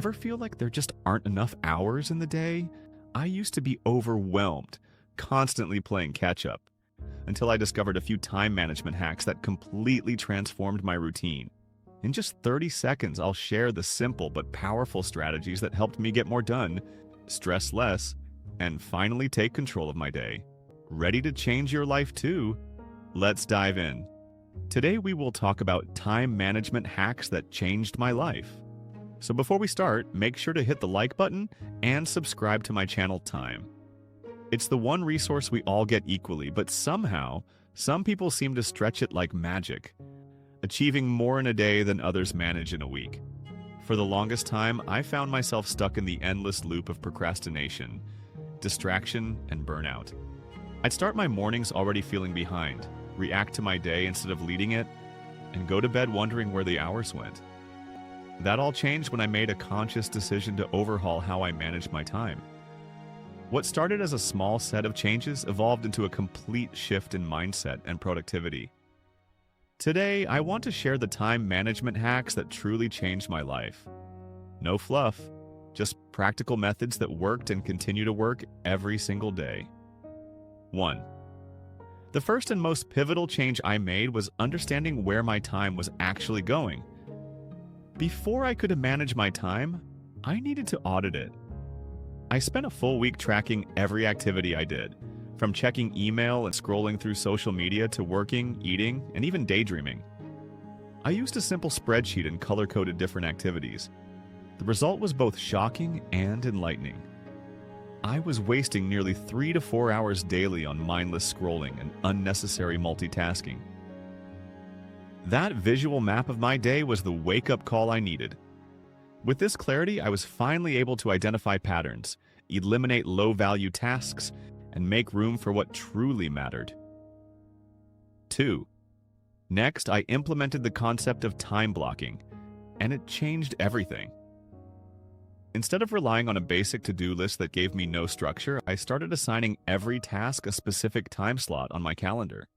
Ever feel like there just aren't enough hours in the day? I used to be overwhelmed, constantly playing catch up, until I discovered a few time management hacks that completely transformed my routine. In just 30 seconds, I'll share the simple but powerful strategies that helped me get more done, stress less, and finally take control of my day. Ready to change your life too? Let's dive in. Today we will talk about time management hacks that changed my life. So before we start, make sure to hit the like button and subscribe to my channel Time. It's the one resource we all get equally, but somehow, some people seem to stretch it like magic, achieving more in a day than others manage in a week. For the longest time, I found myself stuck in the endless loop of procrastination, distraction, and burnout. I'd start my mornings already feeling behind, react to my day instead of leading it, and go to bed wondering where the hours went. That all changed when I made a conscious decision to overhaul how I manage my time. What started as a small set of changes evolved into a complete shift in mindset and productivity. Today, I want to share the time management hacks that truly changed my life. No fluff, just practical methods that worked and continue to work every single day. 1. The first and most pivotal change I made was understanding where my time was actually going. Before I could manage my time, I needed to audit it. I spent a full week tracking every activity I did, from checking email and scrolling through social media to working, eating, and even daydreaming. I used a simple spreadsheet and color-coded different activities. The result was both shocking and enlightening. I was wasting nearly 3 to 4 hours daily on mindless scrolling and unnecessary multitasking. That visual map of my day was the wake-up call I needed. With this clarity, I was finally able to identify patterns, eliminate low-value tasks, and make room for what truly mattered. 2. Next, I implemented the concept of time blocking, and it changed everything. Instead of relying on a basic to-do list that gave me no structure, I started assigning every task a specific time slot on my calendar.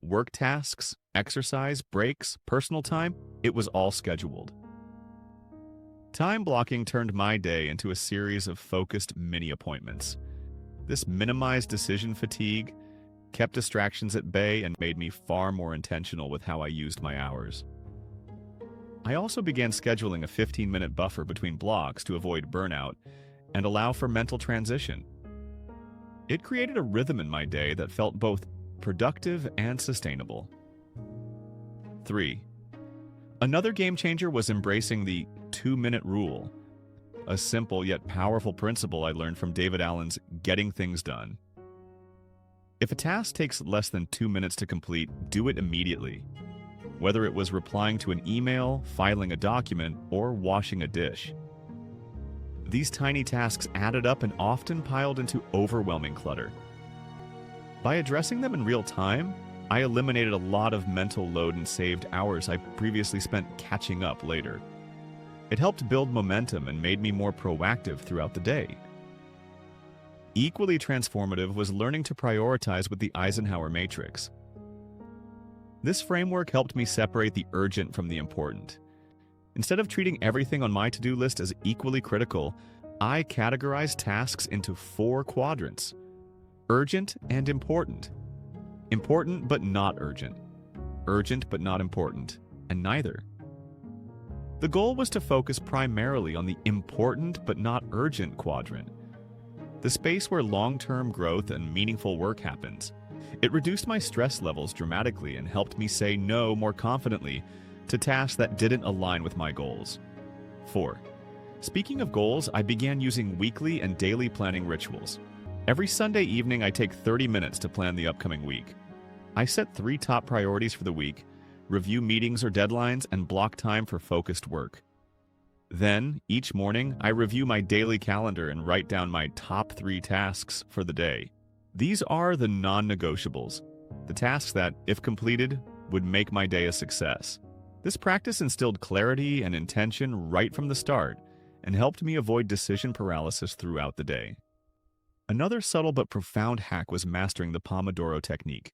Work tasks, exercise, breaks, personal time, it was all scheduled. Time blocking turned my day into a series of focused mini-appointments. This minimized decision fatigue, kept distractions at bay, and made me far more intentional with how I used my hours. I also began scheduling a 15-minute buffer between blocks to avoid burnout and allow for mental transition. It created a rhythm in my day that felt both productive and sustainable. 3. Another game changer was embracing the 2-minute rule, a simple yet powerful principle I learned from David Allen's Getting Things Done. If a task takes less than 2 minutes to complete, do it immediately. Whether it was replying to an email, filing a document, or washing a dish. These tiny tasks added up and often piled into overwhelming clutter. By addressing them in real time, I eliminated a lot of mental load and saved hours I previously spent catching up later. It helped build momentum and made me more proactive throughout the day. Equally transformative was learning to prioritize with the Eisenhower Matrix. This framework helped me separate the urgent from the important. Instead of treating everything on my to-do list as equally critical, I categorized tasks into 4 quadrants: urgent and important, important but not urgent, urgent but not important, and neither. The goal was to focus primarily on the important but not urgent quadrant, the space where long-term growth and meaningful work happens. It reduced my stress levels dramatically and helped me say no more confidently to tasks that didn't align with my goals. 4. Speaking of goals, I began using weekly and daily planning rituals. Every Sunday evening, I take 30 minutes to plan the upcoming week. I set 3 top priorities for the week, review meetings or deadlines, and block time for focused work. Then, each morning, I review my daily calendar and write down my top 3 tasks for the day. These are the non-negotiables, the tasks that, if completed, would make my day a success. This practice instilled clarity and intention right from the start and helped me avoid decision paralysis throughout the day. Another subtle but profound hack was mastering the Pomodoro technique.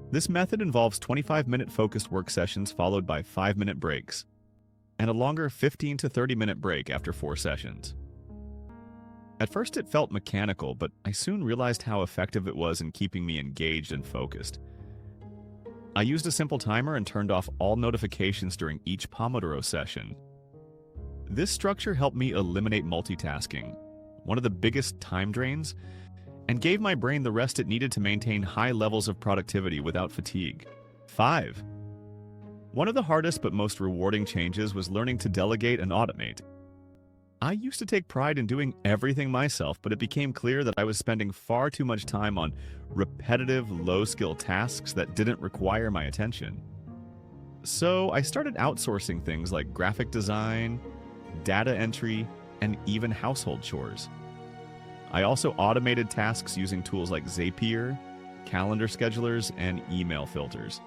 This method involves 25-minute focused work sessions followed by 5-minute breaks. and a longer 15 to 30-minute break after 4 sessions. At first it felt mechanical, but I soon realized how effective it was in keeping me engaged and focused. I used a simple timer and turned off all notifications during each Pomodoro session. This structure helped me eliminate multitasking, one of the biggest time drains, and gave my brain the rest it needed to maintain high levels of productivity without fatigue. 5. One of the hardest but most rewarding changes was learning to delegate and automate. I used to take pride in doing everything myself, but it became clear that I was spending far too much time on repetitive, low-skill tasks that didn't require my attention. So I started outsourcing things like graphic design, data entry, and even household chores. I also automated tasks using tools like Zapier, calendar schedulers, and email filters.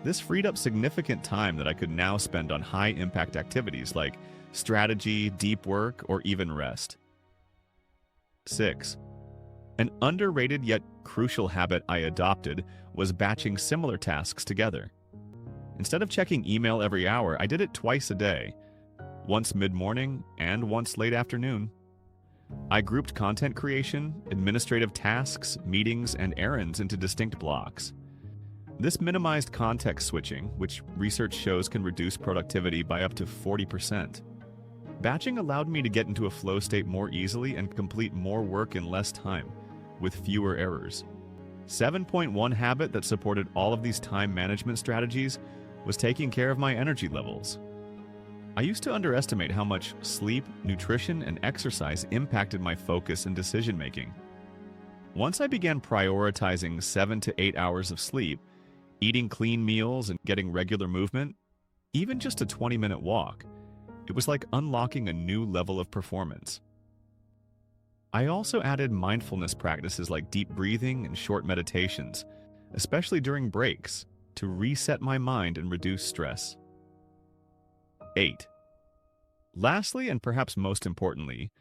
This freed up significant time that I could now spend on high-impact activities like strategy, deep work, or even rest. 6. An underrated yet crucial habit I adopted was batching similar tasks together. Instead of checking email every hour, I did it twice a day, once mid-morning and once late afternoon. I grouped content creation, administrative tasks, meetings, and errands into distinct blocks. This minimized context switching, which research shows can reduce productivity by up to 40%. Batching allowed me to get into a flow state more easily and complete more work in less time, with fewer errors. 7.1 habit that supported all of these time management strategies was taking care of my energy levels. I used to underestimate how much sleep, nutrition, and exercise impacted my focus and decision-making. Once I began prioritizing 7 to 8 hours of sleep, eating clean meals, and getting regular movement, even just a 20-minute walk, it was like unlocking a new level of performance. I also added mindfulness practices like deep breathing and short meditations, especially during breaks, to reset my mind and reduce stress. 8. Lastly, and perhaps most importantly,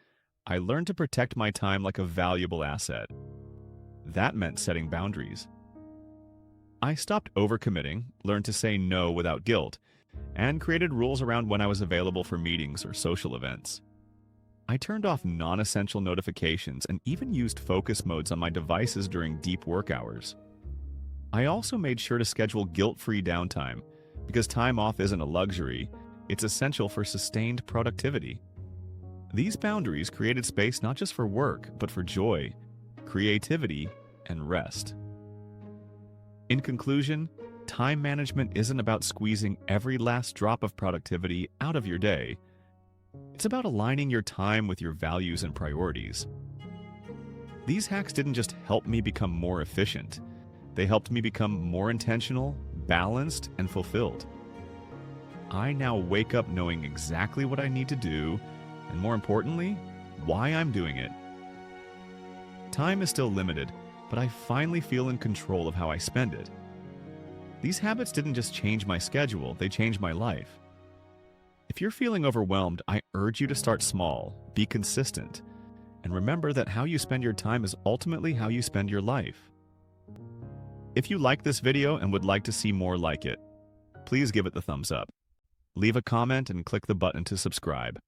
I learned to protect my time like a valuable asset. That meant setting boundaries. I stopped overcommitting, learned to say no without guilt, and created rules around when I was available for meetings or social events. I turned off non-essential notifications and even used focus modes on my devices during deep work hours. I also made sure to schedule guilt-free downtime, because time off isn't a luxury, it's essential for sustained productivity. These boundaries created space not just for work, but for joy, creativity, and rest. In conclusion, time management isn't about squeezing every last drop of productivity out of your day. It's about aligning your time with your values and priorities. These hacks didn't just help me become more efficient. They helped me become more intentional, balanced, and fulfilled. I now wake up knowing exactly what I need to do, and more importantly, why I'm doing it. Time is still limited, but I finally feel in control of how I spend it. These habits didn't just change my schedule, they changed my life. If you're feeling overwhelmed, I urge you to start small, be consistent, and remember that how you spend your time is ultimately how you spend your life. If you like this video and would like to see more like it, please give it the thumbs up. Leave a comment and click the button to subscribe.